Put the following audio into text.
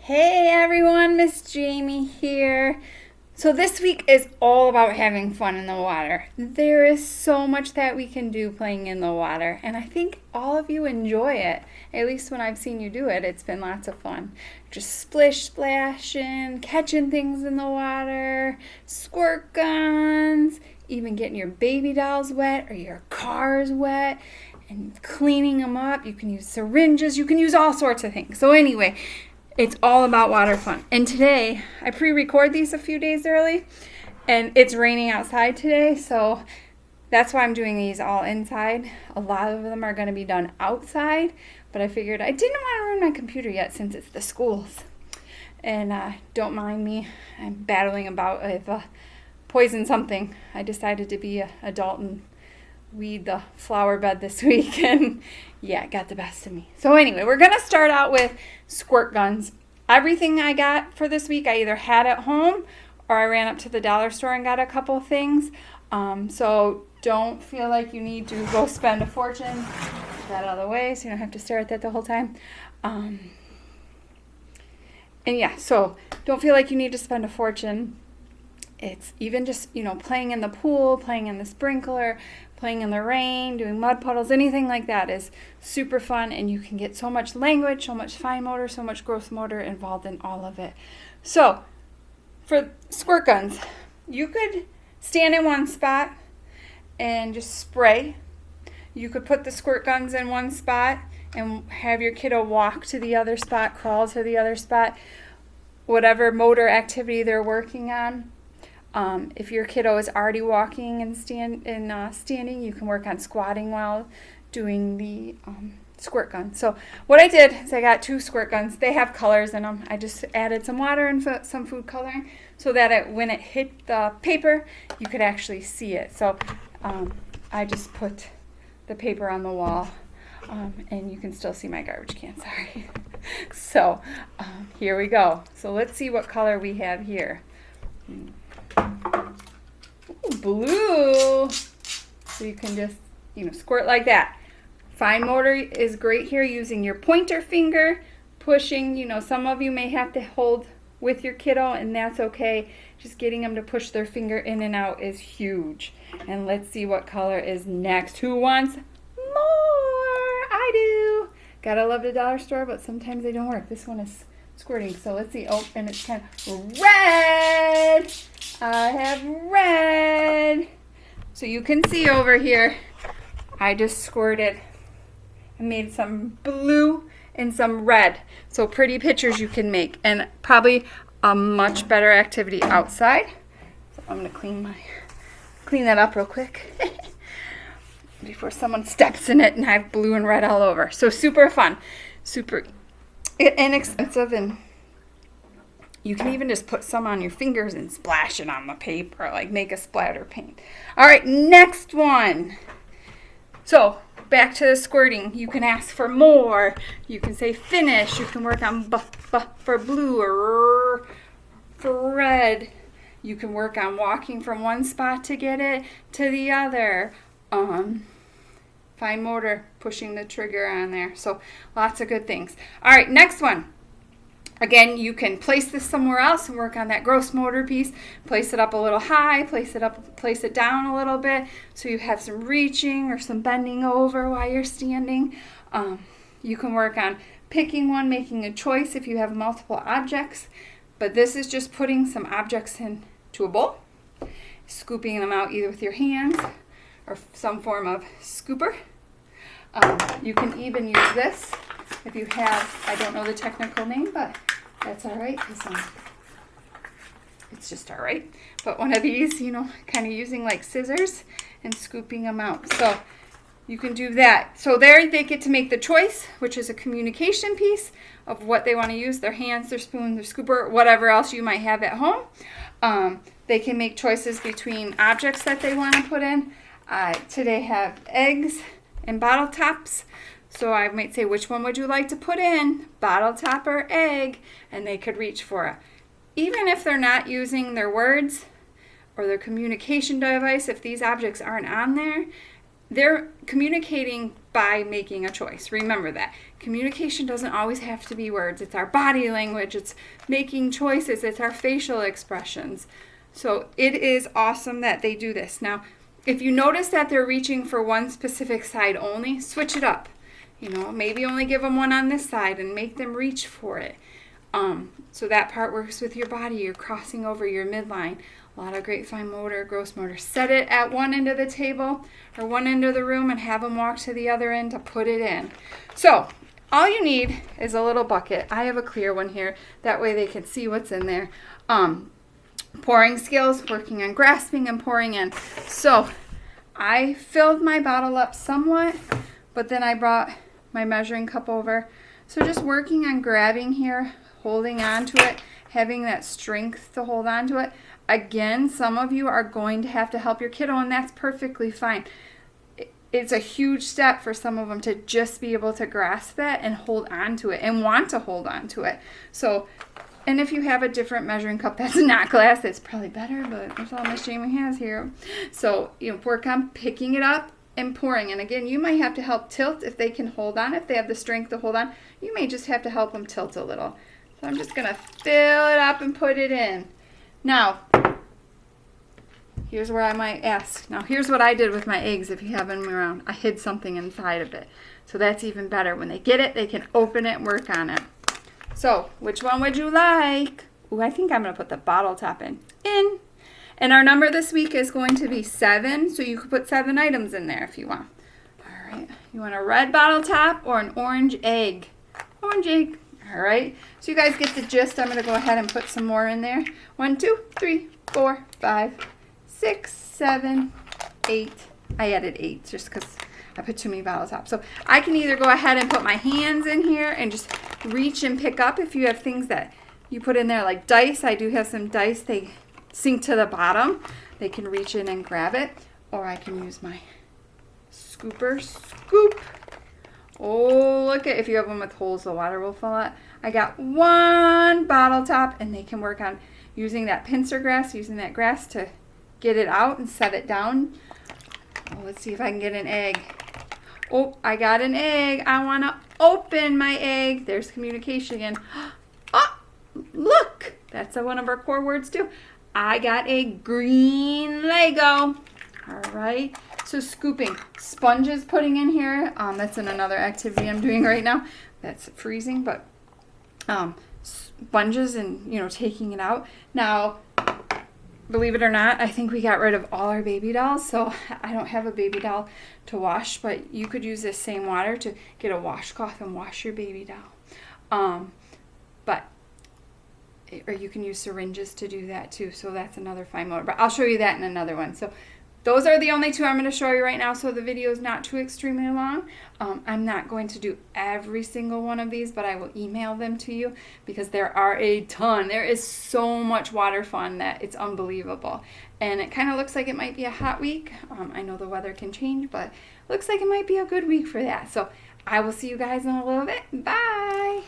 Hey everyone, Miss Jamie here. So this week is all about having fun in the water. There is so much that we can do playing in the water, and I think all of you enjoy it. At least when I've seen you do it, it's been lots of fun. Just splish splashing, catching things in the water, squirt guns, even getting your baby dolls wet or your cars wet and cleaning them up. You can use syringes, you can use all sorts of things. So anyway, it's all about water fun. And today, I pre-record these a few days early, and it's raining outside today, so that's why I'm doing these all inside. A lot of them are going to be done outside, but I figured I didn't want to ruin my computer yet since it's the schools. And don't mind me, I'm battling about if poison something. I decided to be an adult and weed the flower bed this week, and yeah, it got the best of me. So anyway, we're going to start out with squirt guns. Everything I got for this week I either had at home or I ran up to the dollar store and got a couple things. So don't feel like you need to go spend a fortune. Get that out of the way so you don't have to stare at that the whole time. And yeah, so don't feel like you need to spend a fortune. It's even just, playing in the pool, playing in the sprinkler, playing in the rain, doing mud puddles, anything like that is super fun, and you can get so much language, so much fine motor, so much gross motor involved in all of it. So for squirt guns, you could stand in one spot and just spray. You could put the squirt guns in one spot and have your kiddo walk to the other spot, crawl to the other spot, whatever motor activity they're working on. If your kiddo is already walking and standing, you can work on squatting while doing the squirt gun. So what I did is I got 2 squirt guns. They have colors in them. I just added some water and some food coloring so that when it hit the paper, you could actually see it. So I just put the paper on the wall, and you can still see my garbage can, sorry. So here we go. So let's see what color we have here. Ooh, blue. So you can just, squirt like that. Fine motor is great here using your pointer finger, pushing, some of you may have to hold with your kiddo, and that's okay. Just getting them to push their finger in and out is huge. And let's see what color is next. Who wants more? I do. Gotta love the dollar store, but sometimes they don't work. This one is squirting, so let's see. Oh, and it's kind of red. I have red. So you can see over here, I just squirted and made some blue and some red. So pretty pictures you can make, and probably a much better activity outside. So I'm gonna clean that up real quick before someone steps in it and I have blue and red all over. So super fun, super inexpensive, and you can even just put some on your fingers and splash it on the paper, like make a splatter paint. All right, next one. So back to the squirting. You can ask for more. You can say finish. You can work on for blue or for red. You can work on walking from one spot to get it to the other. Fine motor, pushing the trigger on there. So lots of good things. All right, next one. Again, you can place this somewhere else and work on that gross motor piece. Place it up a little high, place it down a little bit, so you have some reaching or some bending over while you're standing. You can work on picking one, making a choice if you have multiple objects. But this is just putting some objects into a bowl, scooping them out either with your hands or some form of scooper. You can even use this if you have, I don't know the technical name, but that's all right, because it's just all right. But one of these, kind of using like scissors and scooping them out. So you can do that. So there they get to make the choice, which is a communication piece of what they want to use, their hands, their spoon, their scooper, whatever else you might have at home. They can make choices between objects that they want to put in. Today have eggs and bottle tops. So I might say, which one would you like to put in? Bottle top or egg? And they could reach for it. Even if they're not using their words or their communication device, if these objects aren't on there, they're communicating by making a choice. Remember that. communication doesn't always have to be words. It's our body language, it's making choices, it's our facial expressions. So it is awesome that they do this. Now, if you notice that they're reaching for one specific side only, switch it up. You know, maybe only give them one on this side and make them reach for it. So that part works with your body. You're crossing over your midline. A lot of great fine motor, gross motor. Set it at one end of the table or one end of the room and have them walk to the other end to put it in. So all you need is a little bucket. I have a clear one here. That way they can see what's in there. Pouring skills, working on grasping and pouring in. So I filled my bottle up somewhat, but then I brought my measuring cup over. So just working on grabbing here, holding on to it, having that strength to hold on to it. Again, some of you are going to have to help your kiddo, and that's perfectly fine. It's a huge step for some of them to just be able to grasp that and hold on to it and want to hold on to it. So, and if you have a different measuring cup that's not glass, it's probably better, but that's all Miss Jamie has here. So, you know, work on picking it up and pouring. And again, you might have to help tilt if they can hold on. If they have the strength to hold on, you may just have to help them tilt a little. So I'm just going to fill it up and put it in. Now, here's where I might ask. Now, here's what I did with my eggs if you have them around. I hid something inside of it. So that's even better. When they get it, they can open it and work on it. So, which one would you like? Ooh, I think I'm going to put the bottle top in. And our number this week is going to be 7, so you could put 7 items in there if you want. All right. You want a red bottle top or an orange egg? Orange egg. All right. So you guys get the gist. I'm going to go ahead and put some more in there. 1, 2, 3, 4, 5, 6, 7, 8. I added 8 just because I put too many bottle tops. So I can either go ahead and put my hands in here and just reach and pick up if you have things that you put in there like dice. I do have some dice. They sink to the bottom. They can reach in and grab it. Or I can use my scooper. Scoop. Oh, look at, if you have one with holes, the water will fall out. I got 1 bottle top, and they can work on using that pincer grass, using that grass to get it out and set it down. Oh, let's see if I can get an egg. Oh, I got an egg. I want to open my egg. There's communication again. Oh, look. That's one of our core words too. I got a green Lego. All right. So scooping. Sponges putting in here. That's in another activity I'm doing right now. That's freezing, but sponges and, you know, taking it out. Now, believe it or not, I think we got rid of all our baby dolls, so I don't have a baby doll to wash, but you could use this same water to get a washcloth and wash your baby doll. Or you can use syringes to do that too, so that's another fine motor, but I'll show you that in another one. So those are the only 2 I'm going to show you right now, so the video is not too extremely long. I'm not going to do every single one of these, but I will email them to you because there are a ton. There is so much water fun that it's unbelievable. And it kind of looks like it might be a hot week. I know the weather can change, but it looks like it might be a good week for that. So I will see you guys in a little bit. Bye!